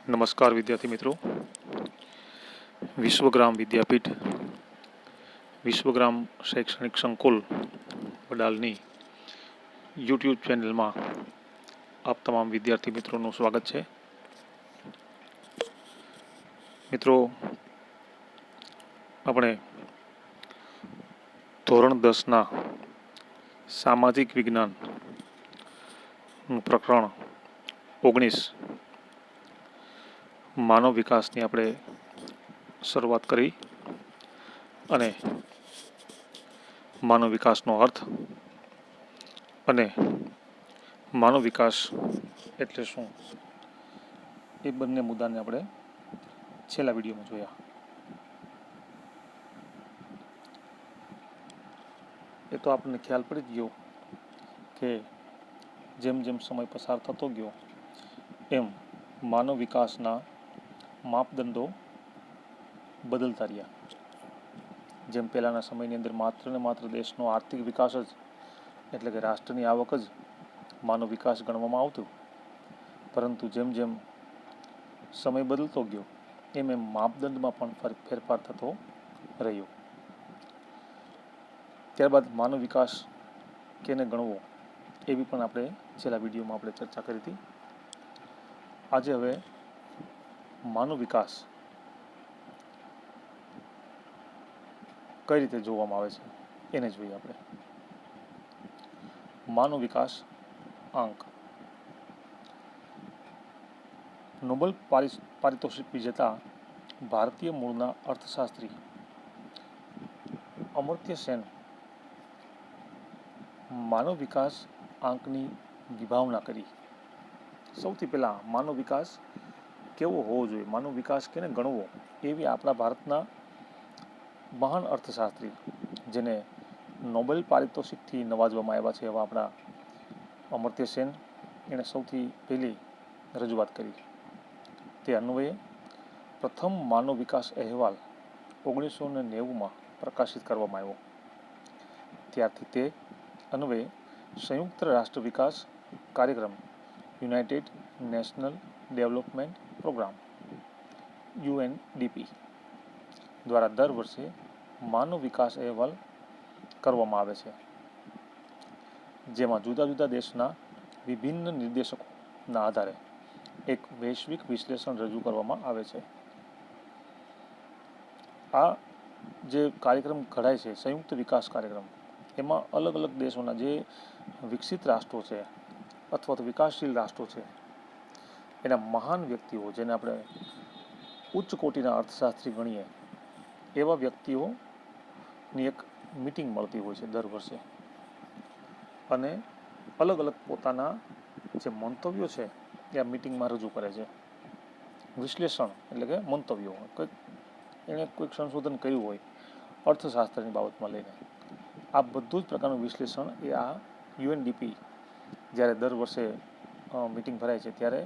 નમસ્કાર વિદ્યાર્થી મિત્રો. વિશ્વગ્રામ વિદ્યાપીઠ વિશ્વગ્રામ શૈક્ષણિક સંકુલ વડાલની યુટ્યુબ ચેનલમાં આપ તમામ વિદ્યાર્થી મિત્રોનું સ્વાગત છે. મિત્રો, આપણે ધોરણ 10ના સામાજિક વિજ્ઞાન પ્રકરણ 19 માનવ વિકાસની આપણે શરૂઆત કરી અને માનવ વિકાસનો અર્થ અને માનવ વિકાસ એટલે શું એ બંને મુદ્દાને આપણે છેલ્લા વિડીયોમાં જોયા. એ તો આપણને ખ્યાલ પડી જ ગયો કે જેમ જેમ સમય પસાર થતો ગયો એમ માનવ વિકાસના માપદંડો બદલતા રહ્યા. જેમ પહેલાંના સમયની અંદર માત્ર ને માત્ર દેશનો આર્થિક વિકાસ જ એટલે કે રાષ્ટ્રની આવક જ માનવ વિકાસ ગણવામાં આવતું, પરંતુ જેમ જેમ સમય બદલતો ગયો એમ એમ માપદંડમાં પણ ફેરફાર થતો રહ્યો. ત્યારબાદ માનવ વિકાસ કેને ગણવો એવી પણ આપણે છેલ્લા વિડીયોમાં આપણે ચર્ચા કરી હતી. આજે હવે માનવ વિકાસ કઈ રીતે જોવામાં આવે છે એને જોઈએ આપણે. માનવ વિકાસ આંક. નોબેલ પારિતોષિક વિજેતા ભારતીય મૂળના અર્થશાસ્ત્રી અમર્ત્ય સેન માનવ વિકાસ આંકની વિભાવના કરી. સૌથી પહેલાં માનવ વિકાસ કેવો હોવો જોઈએ, માનવ વિકાસ કેને ગણવો, એવી આપણા ભારતના મહાન અર્થશાસ્ત્રી જેને નોબેલ પારિતોષિકથી નવાજવામાં આવ્યા છે એવા આપણા અમર્ત્ય સેન, એણે સૌથી પહેલી રજૂઆત કરી. તે અન્વયે પ્રથમ માનવ વિકાસ અહેવાલ 1990માં પ્રકાશિત કરવામાં આવ્યો. ત્યારથી તે અન્વયે સંયુક્ત રાષ્ટ્ર વિકાસ કાર્યક્રમ united national development programme UNDP દ્વારા દર વર્ષે માનવ વિકાસ અહેવાલ કરવામાં આવે છે, જેમાં જુદા જુદા દેશના વિભિન્ન નિર્દેશકોના આધારે એક વૈશ્વિક વિશ્લેષણ રજૂ કરવામાં આવે છે. આ જે કાર્યક્રમ ઘડાય છે, સંયુક્ત વિકાસ કાર્યક્રમ, એમાં અલગ અલગ દેશોના જે વિકસિત રાષ્ટ્રો છે અથવા તો વિકાસશીલ રાષ્ટ્રો છે એના મહાન વ્યક્તિઓ, જેને આપણે ઉચ્ચ કોટીના અર્થશાસ્ત્રી ગણીએ, એવા વ્યક્તિઓની એક મિટિંગ મળતી હોય છે દર વર્ષે, અને અલગ અલગ પોતાના જે મંતવ્યો છે એ આ મિટિંગમાં રજૂ કરે છે. વિશ્લેષણ એટલે કે મંતવ્યો, એણે કોઈક સંશોધન કર્યું હોય અર્થશાસ્ત્રની બાબતમાં લઈને, આ બધું જ પ્રકારનું વિશ્લેષણ એ આ UNDP જ્યારે દર વર્ષે મિટિંગ ભરાય છે ત્યારે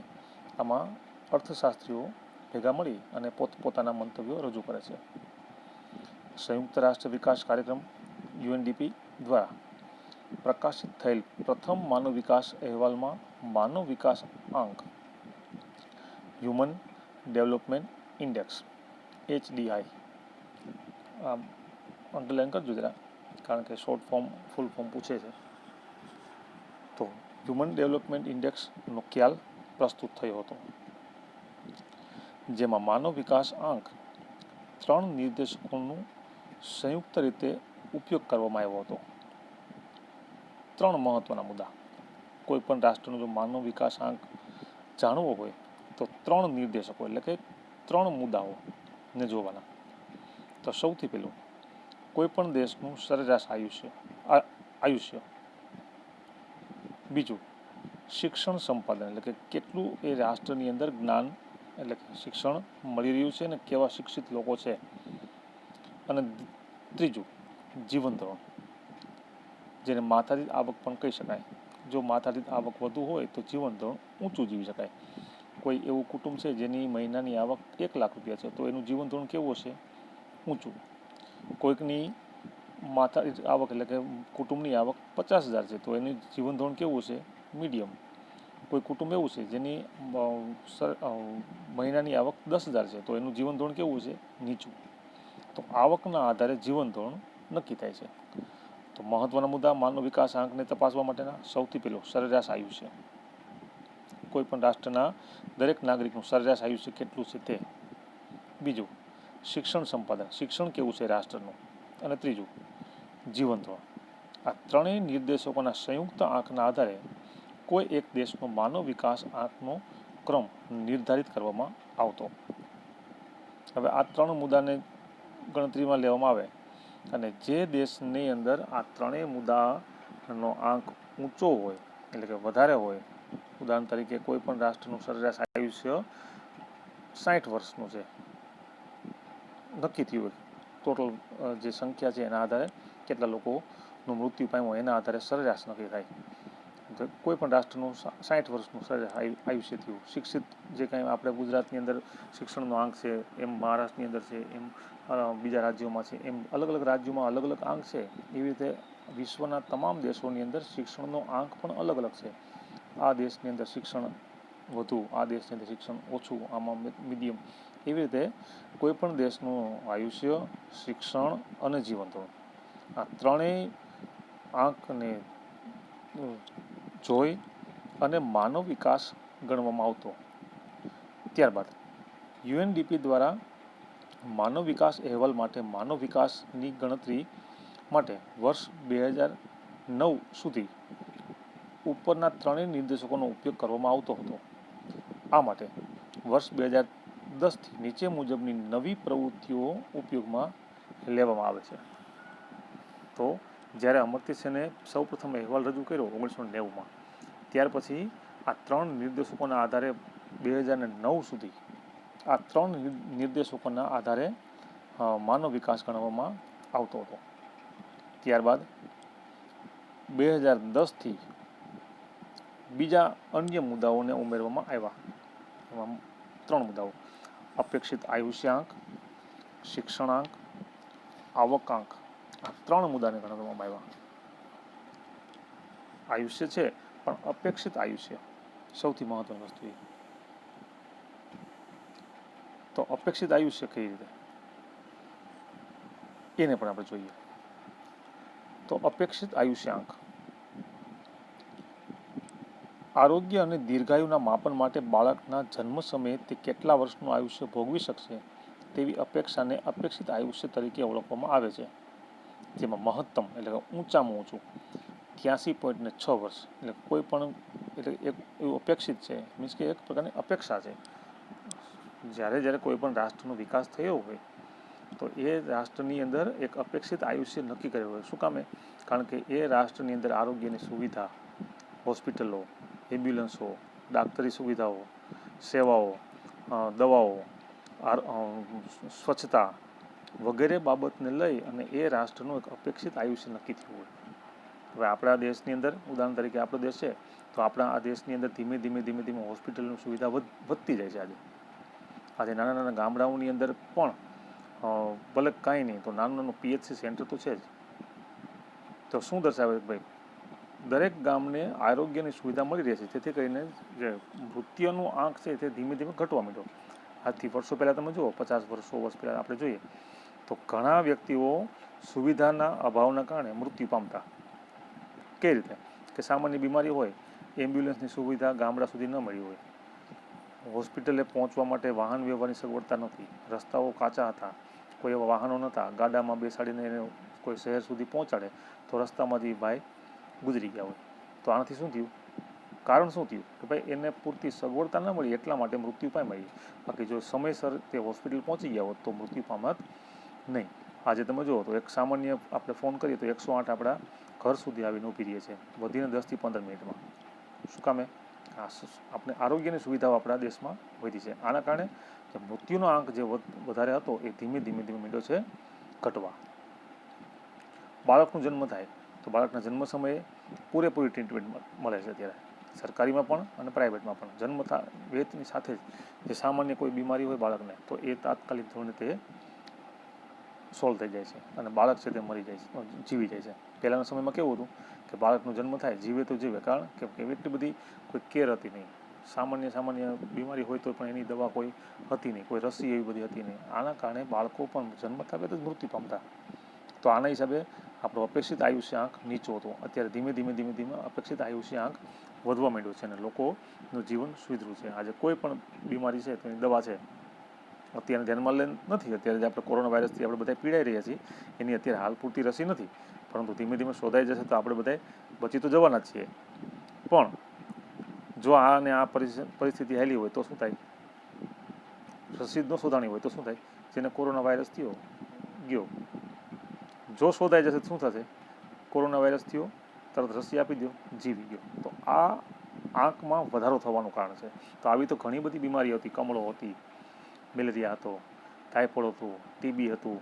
આમાં અર્થશાસ્ત્રીઓ ભેગા મળી અને પોતપોતાના મંતવ્યો રજૂ કરે છે. સંયુક્ત રાષ્ટ્ર વિકાસ કાર્યક્રમ UNDP દ્વારા પ્રકાશિત થયેલ પ્રથમ માનવ વિકાસ અહેવાલમાં માનવ વિકાસ આંક human development index HDI, underline કરજો જરા કારણ કે શોર્ટ ફોર્મ ફૂલ ફોર્મ પૂછે છે, તો હ્યુમન ડેવલપમેન્ટ ઇન્ડેક્સનો ખ્યાલ પ્રસ્તુત થયો હતો, જેમાં માનવ વિકાસ આંક 3 નિર્દેશકોનું સંયુક્ત રીતે ઉપયોગ કરવામાં આવ્યો હતો. 3 મહત્વના મુદ્દા. કોઈ પણ રાષ્ટ્રનો જો માનવ વિકાસ આંક જાણવો હોય તો 3 નિર્દેશકો એટલે કે 3 મુદ્દાઓને જોવાના. તો સૌથી પહેલું, કોઈ પણ દેશનું સરેરાશ આયુષ્ય. બીજું, શિક્ષણ સંપાદન એટલે કે કેટલું એ રાષ્ટ્રની અંદર જ્ઞાન એટલે કે શિક્ષણ મળી રહ્યું છે ને કેવા શિક્ષિત લોકો છે. અને ત્રીજું, જીવન ધોરણ, જેને માથાદીઠ આવક પણ કહી શકાય. જો માથાદીઠ આવક વધુ હોય તો જીવન ધોરણ ઊંચું જીવી શકાય. કોઈ એવું કુટુંબ છે જેની મહિનાની આવક 1 લાખ રૂપિયા છે તો એનું જીવન ધોરણ કેવું હશે? ઊંચું. કોઈકની માથાદીઠ આવક એટલે કે કુટુંબની આવક 50,000 છે તો એનું જીવન ધોરણ કેવું હશે? મીડિયમ. કોઈ કુટુંબ એવું છે જેની મહિનાની આવક 10,000 છે, તો એનું જીવન ધોરણ કેવું છે? નીચું. તો આવકના આધારે જીવન ધોરણ નક્કી થાય છે. તો મહત્ત્વના મુદ્દા માનવ વિકાસ આંકને તપાસવા માટેના: સૌથી પહેલો, સરેરાશ આયુષ્ય. કોઈ પણ રાષ્ટ્રના દરેક નાગરિકનું સરેરાશ આયુષ્ય કેટલું છે તે. બીજું, શિક્ષણ સંપાદન, શિક્ષણ કેવું છે રાષ્ટ્રનું. અને ત્રીજું, જીવન ધોરણ. આ ત્રણેય નિર્દેશકોના સંયુક્ત આંકના આધારે કોઈ એક દેશનો માનવ વિકાસ આંકનો ક્રમ નિર્ધારિત કરવામાં આવતો. હવે આ ત્રણ મુદ્દાને ગણતરીમાં લેવામાં આવે અને જે દેશની અંદર આ ત્રણેય મુદ્દાનો આંક ઊંચો હોય, એટલે કે વધારે હોય, ઉદાહરણ તરીકે કોઈ પણ રાષ્ટ્રનું સરેરાશ આયુષ્ય 60 વર્ષનું છે, નક્કી થયું હોય, ટોટલ જે સંખ્યા છે એના આધારે કેટલા લોકોનું મૃત્યુ પામ્યું એના આધારે સરેરાશ નક્કી થાય. તો કોઈ પણ રાષ્ટ્રનું 60 વર્ષનું સરેરાશ આયુષ્ય થયું. શિક્ષિત જે કાંઈ આપણે ગુજરાતની અંદર શિક્ષણનો આંક છે, એમ મહારાષ્ટ્રની અંદર છે, એમ બીજા રાજ્યોમાં છે, એમ અલગ અલગ રાજ્યોમાં અલગ અલગ આંક છે. એવી રીતે વિશ્વના તમામ દેશોની અંદર શિક્ષણનો આંક પણ અલગ અલગ છે. આ દેશની અંદર શિક્ષણ વધુ, આ દેશની અંદર શિક્ષણ ઓછું, આમાં મીડિયમ. એવી રીતે કોઈ પણ દેશનું આયુષ્ય, શિક્ષણ અને જીવન ધોરણ, આ ત્રણેય આંકને જોઈ અને માનવ વિકાસ ગણવામાં આવતો. ત્યારબાદ યુએનડીપી દ્વારા માનવ વિકાસ અહેવાલ માટે માનવ વિકાસની ગણતરી માટે વર્ષ 2009 સુધી ઉપરના ત્રણેય નિર્દેશકોનો ઉપયોગ કરવામાં આવતો હતો. આ માટે વર્ષ 2010થી નીચે મુજબની નવી પ્રવૃત્તિઓ ઉપયોગમાં લેવામાં આવે છે. તો જ્યારે અમર્ત્ય સેને સૌપ્રથમ અહેવાલ રજૂ કર્યો 1990માં, ત્યાર પછી આ ત્રણ નિર્દેશકોના આધારે 2009 સુધી આ ત્રણ નિર્દેશકોના આધારે માનવ વિકાસ ગણવામાં આવતો હતો. ત્યારબાદ 2010થી બીજા અન્ય મુદ્દાઓને ઉમેરવામાં આવ્યા. એમાં ત્રણ મુદ્દાઓ: અપેક્ષિત આયુષ્યાંક, શિક્ષણાંક, આવકાંક. આ ત્રણ મુદ્દાને ગણવામાં આવ્યા. આયુષ્ય છે, પણ અપેક્ષિત આયુષ્ય સૌથી મહત્વની વસ્તુ. તો અપેક્ષિત આયુષ્ય કઈ રીતે, એને પણ આપણે જોઈએ. તો અપેક્ષિત આયુષ્યાંક આરોગ્ય અને દીર્ઘાયુના માપન માટે બાળકના જન્મ સમયે તે કેટલા વર્ષનું આયુષ્ય ભોગવી શકશે તેવી અપેક્ષાને અપેક્ષિત આયુષ્ય તરીકે ઓળખવામાં આવે છે. જેમાં મહત્તમ એટલે કે ઊંચામાં ઊંચું 83.6 વર્ષ, એટલે કોઈ પણ એટલે એક એવું અપેક્ષિત છે, મીન્સ કે એક પ્રકારની અપેક્ષા છે. જ્યારે કોઈ પણ રાષ્ટ્રનો વિકાસ થયો હોય તો એ રાષ્ટ્રની અંદર એક અપેક્ષિત આયુષ્ય નક્કી કર્યું હોય. શું કામે? કારણ કે એ રાષ્ટ્રની અંદર આરોગ્યની સુવિધા, હોસ્પિટલો, એમ્બ્યુલન્સો, ડાક્ટરી સુવિધાઓ, સેવાઓ, દવાઓ, સ્વચ્છતા વગેરે બાબતને લઈ અને એ રાષ્ટ્રનું એક અપેક્ષિત આયુષ્ય નક્કી થયું હોય. હવે આપણા દેશની અંદર, ઉદાહરણ તરીકે આપણો દેશ છે, તો આપણા આ દેશની અંદર ધીમે ધીમે હોસ્પિટલની સુવિધા વધતી જાય છે. આજે નાના નાના ગામડાઓની અંદર પણ ભલે કાંઈ નહીં તો નાનું પીએચસી સેન્ટર તો છે જ. તો શું દર્શાવે ભાઈ, દરેક ગામને આરોગ્યની સુવિધા મળી રહે છે, જેથી કરીને જે મૃત્યુનો આંક છે તે ધીમે ધીમે ઘટવા માંડ્યો. આજથી વર્ષો પહેલાં તમે જુઓ, 50 વર્ષ 100 વર્ષ પહેલાં આપણે જોઈએ તો ઘણા વ્યક્તિઓ સુવિધાના અભાવના કારણે મૃત્યુ પામતા. કઈ રીતે? કે સામાન્ય બીમારી હોય, એમ્બ્યુલન્સની સુવિધા ગામડા સુધી ન મળી હોય, હોસ્પિટલે પહોંચવા માટે વાહન વ્યવહારની સગવડતા નથી, રસ્તાઓ કાચા હતા, કોઈ એવા વાહનો નહોતા, ગાડામાં બેસાડીને એને કોઈ શહેર સુધી પહોંચાડે તો રસ્તામાંથી ભાઈ ગુજરી ગયા હોય. તો આનાથી શું થયું? કારણ શું થયું? કે ભાઈ એને પૂરતી સગવડતા ન મળી એટલા માટે મૃત્યુ પામ્યા. બાકી જો સમયસર તે હોસ્પિટલ પહોંચી ગયા હોત તો મૃત્યુ પામત નહીં. આજે તમે જુઓ તો એક સામાન્ય આપણે ફોન કરીએ તો 108 આપણા ઘર સુધી આવીને ઊભી રહીએ છીએ, વધીને 10થી 15 મિનિટમાં. શું કામે? આપણે આરોગ્યની સુવિધાઓ આપણા દેશમાં વધી છે. આના કારણે જે મૃત્યુનો આંક જે વધારે હતો એ ધીમે ધીમે માંડ્યો છે ઘટવા. બાળકનો જન્મ થાય તો બાળકના જન્મ સમયે પૂરેપૂરી ટ્રીટમેન્ટ મળે છે અત્યારે, સરકારીમાં પણ અને પ્રાઇવેટમાં પણ. જન્મ વેતની સાથે જ જે સામાન્ય કોઈ બીમારી હોય બાળકને તો એ તાત્કાલિક ધોરણે તે સોલ્વ થઈ જાય છે અને બાળક છે તે મરી જાય છે, જીવી જાય છે. પહેલાંના સમયમાં કેવું હતું કે બાળકનો જન્મ થાય જીવે તો જીવે, કારણ કે એટલી બધી કોઈ કેર હતી નહીં. સામાન્ય બીમારી હોય તો પણ એની દવા કોઈ હતી નહીં, કોઈ રસી એવી બધી હતી નહીં. આના કારણે બાળકો પણ જન્મતા જ મૃત્યુ પામતા. તો આના હિસાબે આપણો અપેક્ષિત આયુષ્યાંક નીચો હતો. અત્યારે ધીમે ધીમે અપેક્ષિત આયુષ્યાંક વધવા માંડ્યો છે અને લોકોનું જીવન સુધર્યું છે. આજે કોઈ પણ બીમારી છે તો એની દવા છે. અત્યારે ધ્યાનમાં લે નથી, અત્યારે જે આપણે કોરોના વાયરસથી આપણે બધા પીડાઈ રહ્યા છીએ એની અત્યારે હાલ પૂરતી રસી નથી, પરંતુ ધીમે ધીમે શોધાઈ જશે તો આપણે બધા બચી તો જવાના જ છીએ. પણ જો આને આ પરિસ્થિતિ હાલી હોય તો શું થાય? રસી જ ન શોધાણી હોય તો શું થાય? જેને કોરોના વાયરસ થયો ગયો, જો શોધાઈ જશે તો શું થશે? કોરોના વાયરસ થયો, તરત રસી આપી દો, જીવી ગયો. તો આ આંકમાં વધારો થવાનું કારણ છે. તો આવી તો ઘણી બધી બીમારીઓ હતી. કમળો હતી, મેલેરિયા હતો, ટાઇફોઇડ હતું, ટીબી હતું,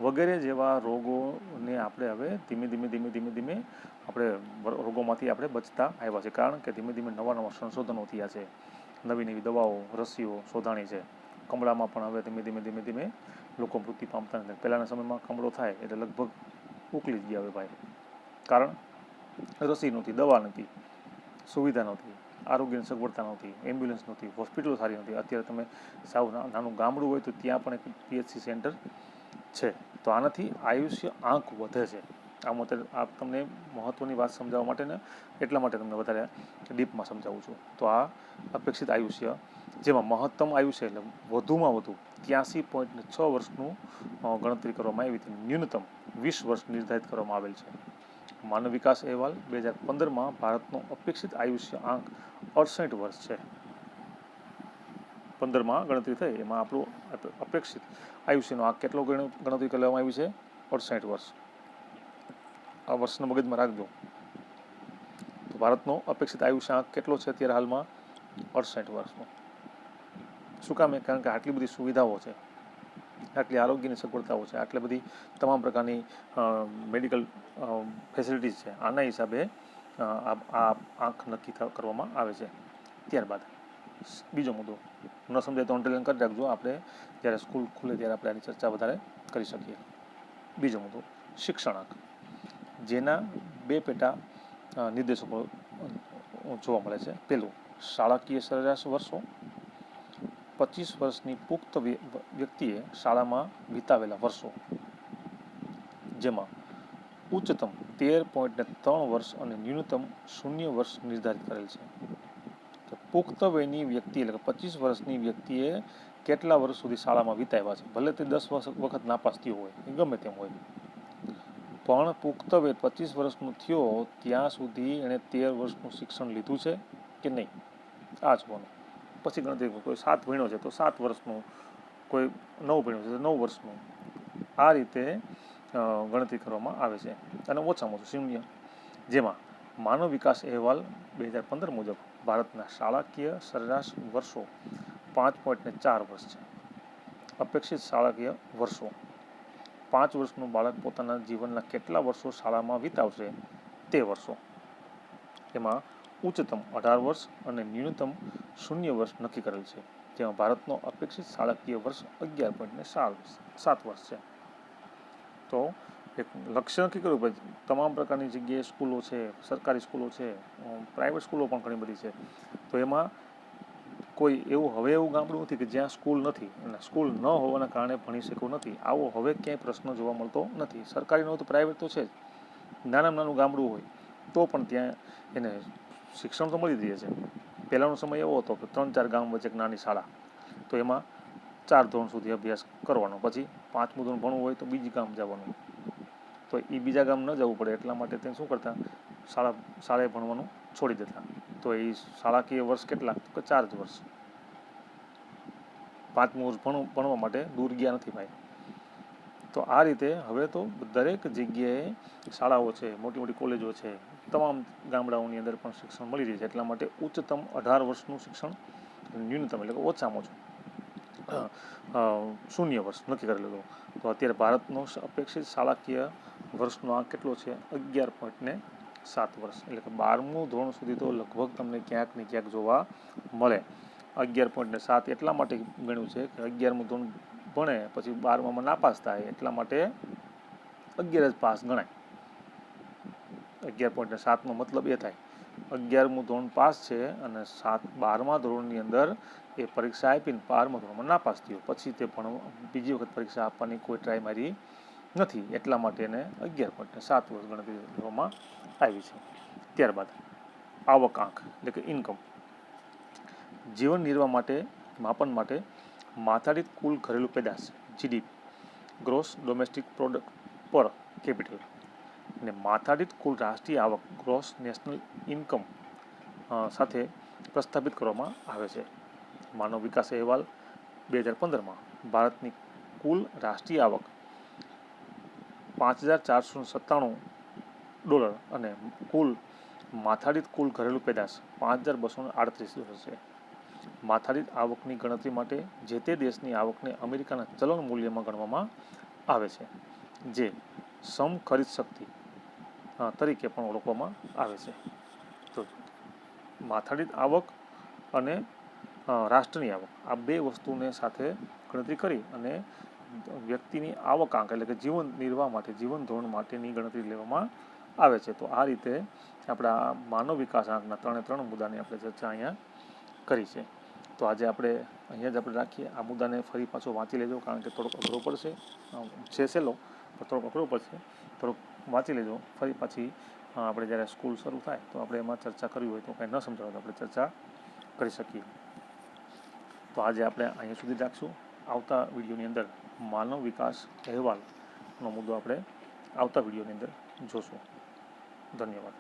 વગેરે જેવા રોગોને આપણે હવે ધીમે ધીમે આપણે રોગોમાંથી આપણે બચતા આવ્યા છે. કારણ કે ધીમે ધીમે નવા સંશોધનો થયા છે, નવી દવાઓ, રસીઓ શોધાણી છે. કમળામાં પણ હવે ધીમે ધીમે લોકો મૃત્યુ પામતા નથી. પહેલાંના સમયમાં કમળો થાય એટલે લગભગ ઉકલી જ ગયા હવે ભાઈ, કારણ રસી નહોતી, દવા નથી, સુવિધા નહોતી, આરોગ્યની સગવડતા નહોતી, એમ્બ્યુલન્સ નહોતી, હોસ્પિટલો સારી નહોતી. અત્યારે તમે સાવ નાનું ગામડું હોય તો ત્યાં પણ એક PHC સેન્ટર છે. તો આનાથી આયુષ્ય આંક વધે છે. આ તમને મહત્ત્વની વાત સમજાવવા માટે ને એટલા માટે તમને વધારે ડીપમાં સમજાવું છું. તો આ અપેક્ષિત આયુષ્ય, જેમાં મહત્તમ આયુષ્ય એટલે વધુમાં વધુ 83.6 વર્ષનું ગણતરી કરવામાં આવી હતી, ન્યૂનતમ 20 વર્ષ નિર્ધારિત કરવામાં આવેલ છે. માનવ વિકાસ અહેવાલ 2015માં ભારતનો અપેક્ષિત આયુષ્ય આંક 68 વર્ષ છે. 15માં ગણતરી થઈ, એમાં આપણું અપેક્ષિત આયુષ્યનો આંક કેટલો ગણતરી કરવામાં આવી છે? 68 વર્ષ. આ વર્ષનો મગજમાં રાખજો. તો ભારતનો અપેક્ષિત આયુષ્ય આંક કેટલો છે અત્યારે હાલમાં? 68 વર્ષનો. શું કામ? કારણ કે આટલી બધી સુવિધાઓ છે, આટલી આરોગ્યની સગવડતાઓ છે, આટલી બધી તમામ પ્રકારની મેડિકલ ફેસિલિટીઝ છે. આના હિસાબે આ આંક નક્કી કરવામાં આવે છે. ત્યારબાદ બીજો મુદ્દો, ન સમજાય તો અંડરલાઈન કરી રાખજો, આપણે જ્યારે સ્કૂલ ખુલે ત્યારે આપણે આની ચર્ચા વધારે કરી શકીએ. બીજો મુદ્દો, શિક્ષણાંક, જેના બે પેટા નિર્દેશકો જોવા મળે છે. પહેલું, શાળાકીય સરેરાશ વર્ષો. 25 વર્ષની પુખ્ત વ્યક્તિએ શાળામાં વિતાવેલા વર્ષો, જેમાં ઉચ્ચતમ 13.3 વર્ષ અને ન્યૂનતમ 0 વર્ષ નિર્ધારિત કરેલ છે. કે પુખ્ત વયની વ્યક્તિ એટલે કે 25 વર્ષની વ્યક્તિએ કેટલા વર્ષ સુધી શાળામાં વિતાવ્યા છે. ભલે તે 10 વખત નાપાસ થયો હોય, ગમે તેમ હોય, પણ પુખ્ત વય 25 વર્ષનો થયો ત્યાં સુધી એણે 13 વર્ષનું શિક્ષણ લીધું છે કે નહીં, આ જોવાનું. પછી ગણતરી, કોઈ 7 ભણ્યો છે તો 7 વર્ષનું, કોઈ 9 ભણ્યો છે તો 9 વર્ષનું, આ રીતે ગણતરી કરવામાં આવે છે. અને ઓછામાં ઓછું 0. જેમાં માનવ વિકાસ અહેવાલ 2015 મુજબ ભારતના શાળાકીય સરેરાશ વર્ષો 5.4 વર્ષ છે. અપેક્ષિત શાળાકીય વર્ષો, 5 વર્ષનું બાળક પોતાના જીવનના કેટલા વર્ષો શાળામાં વિતાવશે તે વર્ષો. એમાં ઉચ્ચતમ 18 વર્ષ અને ન્યૂનતમ 0 વર્ષ નક્કી કરેલ છે. જેમાં ભારતનો અપેક્ષિત શાળાકીય વર્ષ 11.7 વર્ષ છે. તો એક લક્ષ્ય નક્કી કરવું પડે. તમામ પ્રકારની જગ્યાએ સ્કૂલો છે, સરકારી સ્કૂલો છે, પ્રાઇવેટ સ્કૂલો પણ ઘણી બધી છે. તો એમાં કોઈ એવું ગામડું નથી કે જ્યાં સ્કૂલ નથી અને સ્કૂલ ન હોવાના કારણે ભણી શક્યું નથી. આવો હવે ક્યાંય પ્રશ્ન જોવા મળતો નથી. સરકારી ન હોય તો પ્રાઇવેટ તો છે જ. નાનામાં નાનું ગામડું હોય તો પણ ત્યાં એને શિક્ષણ તો મળી રહે છે. પહેલાંનો સમય એવો હતો કે 3-4 ગામ વચ્ચે એક નાની શાળા, તો એમાં 4 ધોરણ સુધી અભ્યાસ કરવાનો, પછી 5મું ધોરણ ભણવું હોય તો બીજી ગામ જવાનું. તો એ બીજા ગામ ન જવું પડે એટલા માટે તે શું કરતા, શાળાએ ભણવાનું છોડી દેતા. તો એ શાળાકીય વર્ષ કેટલા? તો 4 જ વર્ષ. 5મું વર્ષ ભણવા માટે દૂર ગયા નથી ભાઈ. તો આ રીતે હવે તો દરેક જગ્યાએ શાળાઓ છે, મોટી મોટી કોલેજો છે, તમામ ગામડાઓની અંદર પણ શિક્ષણ મળી રહે છે. એટલા માટે ઉચ્ચતમ 18 વર્ષનું શિક્ષણ, ન્યૂનતમ એટલે કે ઓછામાં ઓછું 0 વર્ષ નક્કી કરેલું હતું. તો અત્યારે ભારતનો અપેક્ષિત શાળાકીય વર્ષનો આંક કેટલો છે? 11.7 વર્ષ. એટલે કે 12મું ધોરણ સુધી તો લગભગ તમને ક્યાંક ને ક્યાંક જોવા મળે. 11.7 એટલા માટે ગણ્યું છે કે 11મું ધોરણ ભણે પછી 12મામાં નાપાસ થાય એટલા માટે 11 જ પાસ ગણાય. 11.7નો મતલબ એ થાય 11મું ધોરણ પાસ છે અને 12મા ધોરણની અંદર એ પરીક્ષા આપીને 12મા ધોરણમાં નાપાસ થયો, પછી તે બીજી વખત પરીક્ષા આપવાની કોઈ ટ્રાય મારી નથી, એટલા માટે એને 11.7 વર્ષ ગણતરી લેવામાં આવી છે. ત્યારબાદ આવક આંક એટલે કે ઇન્કમ. જીવન નિર્વાહ માટે માપન માટે માથાદીઠ કુલ ઘરેલું પેદાશ GDP ગ્રોસ ડોમેસ્ટિક પ્રોડક્ટ પર કેપિટલ અને માથાદીઠ કુલ રાષ્ટ્રીય આવક ગ્રોસ નેશનલ ઇન્કમ સાથે પ્રસ્થાપિત કરવામાં આવે છે. માનવ વિકાસ અહેવાલ 2015માં ભારતની કુલ રાષ્ટ્રીય આવક $5,497 અને કુલ માથાદીઠ કુલ ઘરેલું પેદાશ $5,238 છે. માથાદીઠ આવકની ગણતરી માટે જે તે દેશની આવકને અમેરિકાના ચલણ મૂલ્યમાં ગણવામાં આવે છે, જે સમખરીદ શક્તિ તરીકે પણ ઓળખવામાં આવે છે. તો માથાદીઠ આવક અને રાષ્ટ્રની આવક આ બે વસ્તુને સાથે ગણતરી કરી અને વ્યક્તિની આવક આંક એટલે કે જીવન નિર્વાહ માટે જીવન ધોરણ માટેની ગણતરી લેવામાં આવે છે. તો આ રીતે આપણા માનવ વિકાસ આંકના 3 મુદ્દાની આપણે ચર્ચા અહીંયા કરી છે. તો આજે આપણે અહીંયા જ આપણે રાખીએ. આ મુદ્દાને ફરી પાછો વાંચી લેજો, કારણ કે થોડોક અઘરો પડશે, છે સહેલો પણ થોડોક અઘરો પડશે, થોડોક વાંચી લેજો. ફરી પાછી આપણે જ્યારે સ્કૂલ શરૂ થાય તો આપણે એમાં ચર્ચા કરવી હોય તો કંઈ ન સમજાવે તો આપણે ચર્ચા કરી શકીએ. તો આજે આપણે અહીંયા સુધી રાખશું. આવતા વિડીયોની અંદર માનવ વિકાસ અહેવાલનો મુદ્દો આપણે આવતા વિડીયોની અંદર જોશું. ધન્યવાદ.